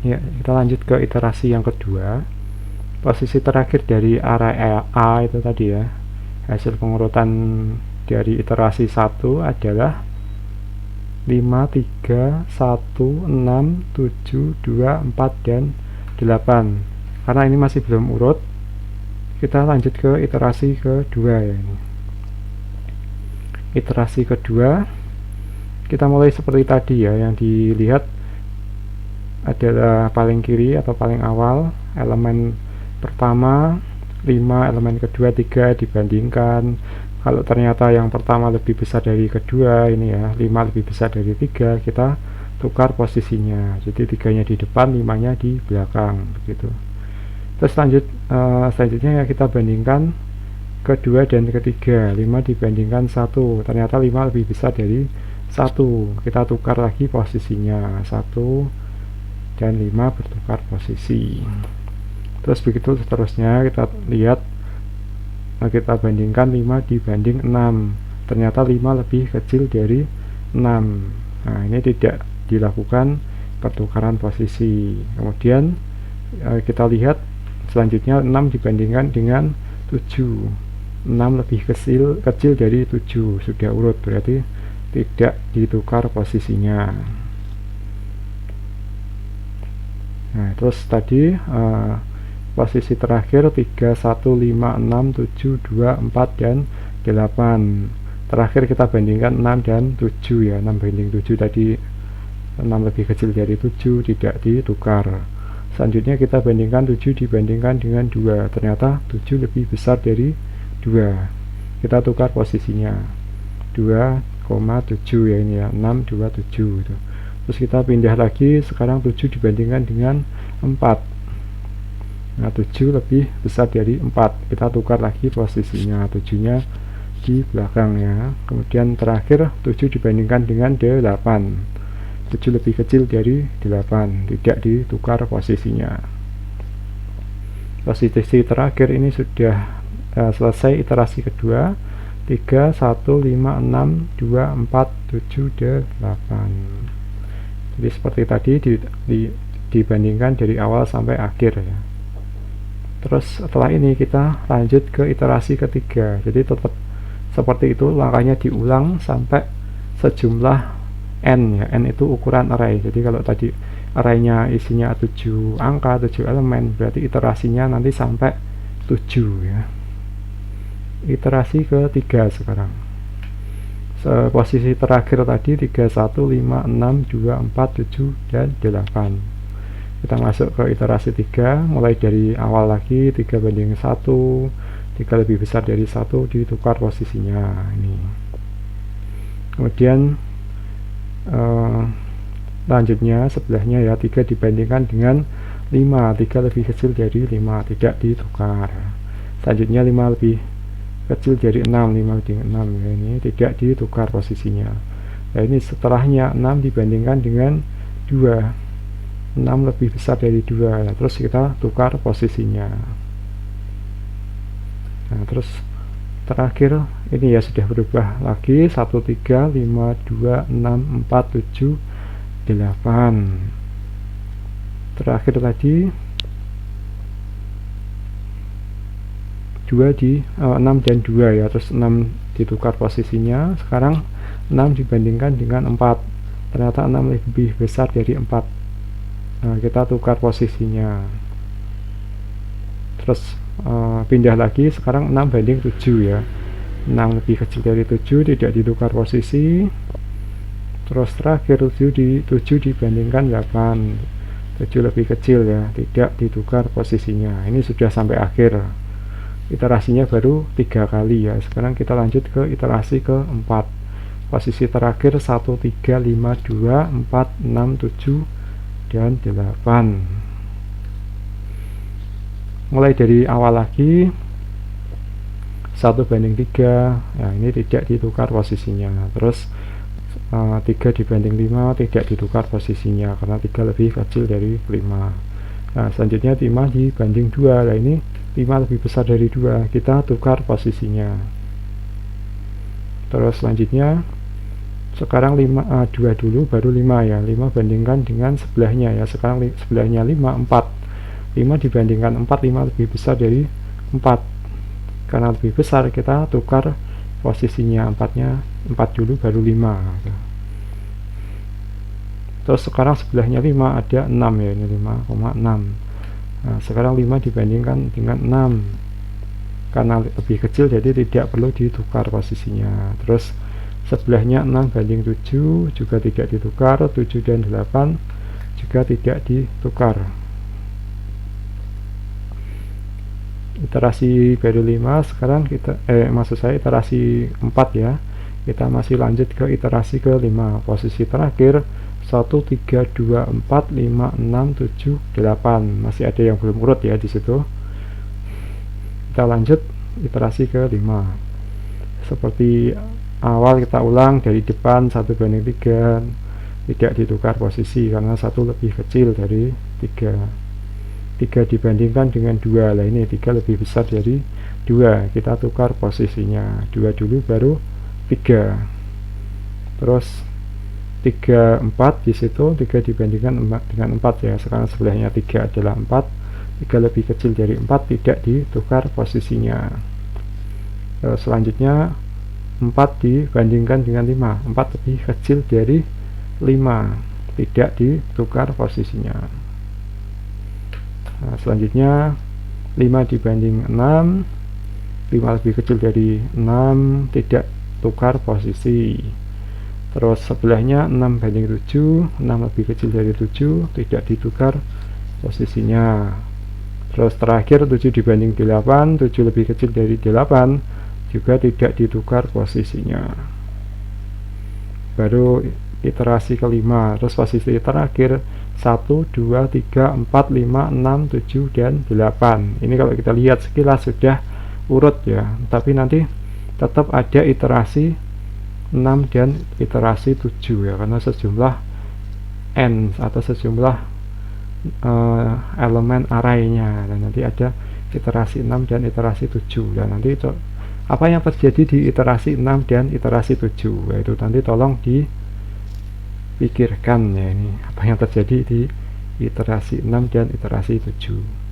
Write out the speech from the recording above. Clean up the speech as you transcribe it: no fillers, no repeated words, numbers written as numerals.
Ya, kita lanjut ke iterasi yang kedua. Posisi terakhir dari area A itu tadi ya, hasil pengurutan dari iterasi 1 adalah 5, 3, 1, 6, 7, 2, 4, dan 8. Karena ini masih belum urut, kita lanjut ke iterasi kedua ya. Ini iterasi kedua, kita mulai seperti tadi ya, yang dilihat adalah paling kiri atau paling awal, elemen pertama 5, elemen kedua 3, dibandingkan. Kalau ternyata yang pertama lebih besar dari kedua, ini ya 5 lebih besar dari 3, kita tukar posisinya, jadi 3-nya di depan, 5-nya di belakang, begitu. Terus selanjutnya ya kita bandingkan kedua dan ketiga, 5 dibandingkan 1, ternyata 5 lebih besar dari 1, kita tukar lagi posisinya, 1 dan 5 bertukar posisi. Terus begitu seterusnya, kita lihat, kita bandingkan 5 dibanding 6, ternyata 5 lebih kecil dari 6. Nah, ini tidak dilakukan pertukaran posisi. Kemudian kita lihat selanjutnya 6 dibandingkan dengan 7, 6 lebih kecil dari 7, sudah urut, berarti tidak ditukar posisinya. Nah, terus tadi posisi terakhir 3, 1, 5, 6, 7, 2, 4, dan 8. Terakhir kita bandingkan 6 dan 7 ya, 6 banding 7 tadi, 6 lebih kecil dari 7, tidak ditukar. Selanjutnya kita bandingkan 7 dibandingkan dengan 2, ternyata 7 lebih besar dari 2, kita tukar posisinya, 2,7 ya, ini ya, 6, 2, 7 gitu. Terus kita pindah lagi, sekarang 7 dibandingkan dengan 4, nah 7 lebih besar dari 4, kita tukar lagi posisinya, 7-nya di belakang ya. Kemudian terakhir 7 dibandingkan dengan 8, 7 lebih kecil dari 8, tidak ditukar posisinya. Posisi terakhir ini sudah selesai iterasi kedua, 3, 1, 5, 6, 2, 4, 7, 8. Jadi seperti tadi dibandingkan dari awal sampai akhir ya. Terus setelah ini kita lanjut ke iterasi ketiga, jadi tetap seperti itu, langkahnya diulang sampai sejumlah n ya, n itu ukuran array. Jadi kalau tadi arraynya isinya 7 angka, 7 elemen, berarti iterasinya nanti sampai 7 ya. Iterasi ketiga sekarang, posisi terakhir tadi 3, 1, 5, 6, 2, 4, 7, dan 8. Kita masuk ke iterasi 3, mulai dari awal lagi, 3 banding 1, 3 lebih besar dari 1, ditukar posisinya ini. Kemudian lanjutnya sebelahnya ya, 3 dibandingkan dengan 5, 3 lebih kecil dari 5, tidak ditukar. Selanjutnya 5 lebih kecil dari 6, 5 banding 6 ya, ini tidak ditukar posisinya. Nah, ini setelahnya 6 dibandingkan dengan 2, 6 lebih besar dari 2, nah, terus kita tukar posisinya. Nah, terus terakhir ini ya sudah berubah lagi, 1, 3, 5, 2, 6, 4, 7, 8. Terakhir tadi 2 di 6 dan 2 ya, terus 6 ditukar posisinya. Sekarang 6 dibandingkan dengan 4, ternyata 6 lebih besar dari 4. Nah, kita tukar posisinya. Terus pindah lagi, sekarang 6 banding 7 ya, 6 lebih kecil dari 7, tidak ditukar posisi. Terus terakhir 7 dibandingkan 8, 7 lebih kecil ya, tidak ditukar posisinya. Ini sudah sampai akhir, iterasinya baru 3 kali ya. Sekarang kita lanjut ke iterasi keempat, posisi terakhir 1, 3, 5, 2, 4, 6, 7, dan 8. Mulai dari awal lagi, 1 banding 3, nah ini tidak ditukar posisinya. Terus 3 dibanding 5, tidak ditukar posisinya karena 3 lebih kecil dari 5. Nah, selanjutnya 5 dibanding 2, nah ini 5 lebih besar dari 2, kita tukar posisinya. Terus selanjutnya Sekarang 2 dulu baru 5 ya. 5 bandingkan dengan sebelahnya ya. Sekarang sebelahnya 5, 4. 5 dibandingkan 4, 5 lebih besar dari 4. Karena lebih besar kita tukar posisinya, 4 dulu baru 5. Terus sekarang sebelahnya 5 ada 6 ya, ini 5,6. Nah, sekarang 5 dibandingkan dengan 6. Karena lebih kecil jadi tidak perlu ditukar posisinya. Terus sebelahnya 6 banding 7 juga tidak ditukar, 7 dan 8 juga tidak ditukar. Iterasi baru 5, sekarang kita maksud saya iterasi 4 ya. Kita masih lanjut ke iterasi ke 5. Posisi terakhir 1, 3, 2, 4, 5, 6, 7, 8. Masih ada yang belum urut ya di situ. Kita lanjut iterasi ke 5. Seperti awal kita ulang dari depan 1 banding 3, tidak ditukar posisi karena 1 lebih kecil dari 3. 3 dibandingkan dengan 2, lah ini 3 lebih besar dari 2, kita tukar posisinya, 2 dulu baru 3. Terus 3, 4 di situ, 3 dibandingkan dengan 4 ya. Sekarang sebelahnya 3 adalah 4, 3 lebih kecil dari 4, tidak ditukar posisinya. Selanjutnya 4 dibandingkan dengan 5, 4 lebih kecil dari 5, tidak ditukar posisinya. Nah, selanjutnya 5 dibanding 6, 5 lebih kecil dari 6, tidak tukar posisi. Terus sebelahnya 6 banding 7, 6 lebih kecil dari 7, tidak ditukar posisinya. Terus terakhir 7 dibanding 8, 7 lebih kecil dari 8, juga tidak ditukar posisinya. Baru iterasi kelima. Terus posisi terakhir 1, 2, 3, 4, 5, 6, 7, dan 8. Ini kalau kita lihat sekilas sudah urut ya, tapi nanti tetap ada iterasi 6 dan iterasi 7 ya, karena sejumlah n atau sejumlah elemen arraynya, dan nanti ada iterasi 6 dan iterasi 7. Dan nanti itu apa yang terjadi di iterasi 6 dan iterasi 7, yaitu nanti tolong dipikirkan ya, ini apa yang terjadi di iterasi 6 dan iterasi 7.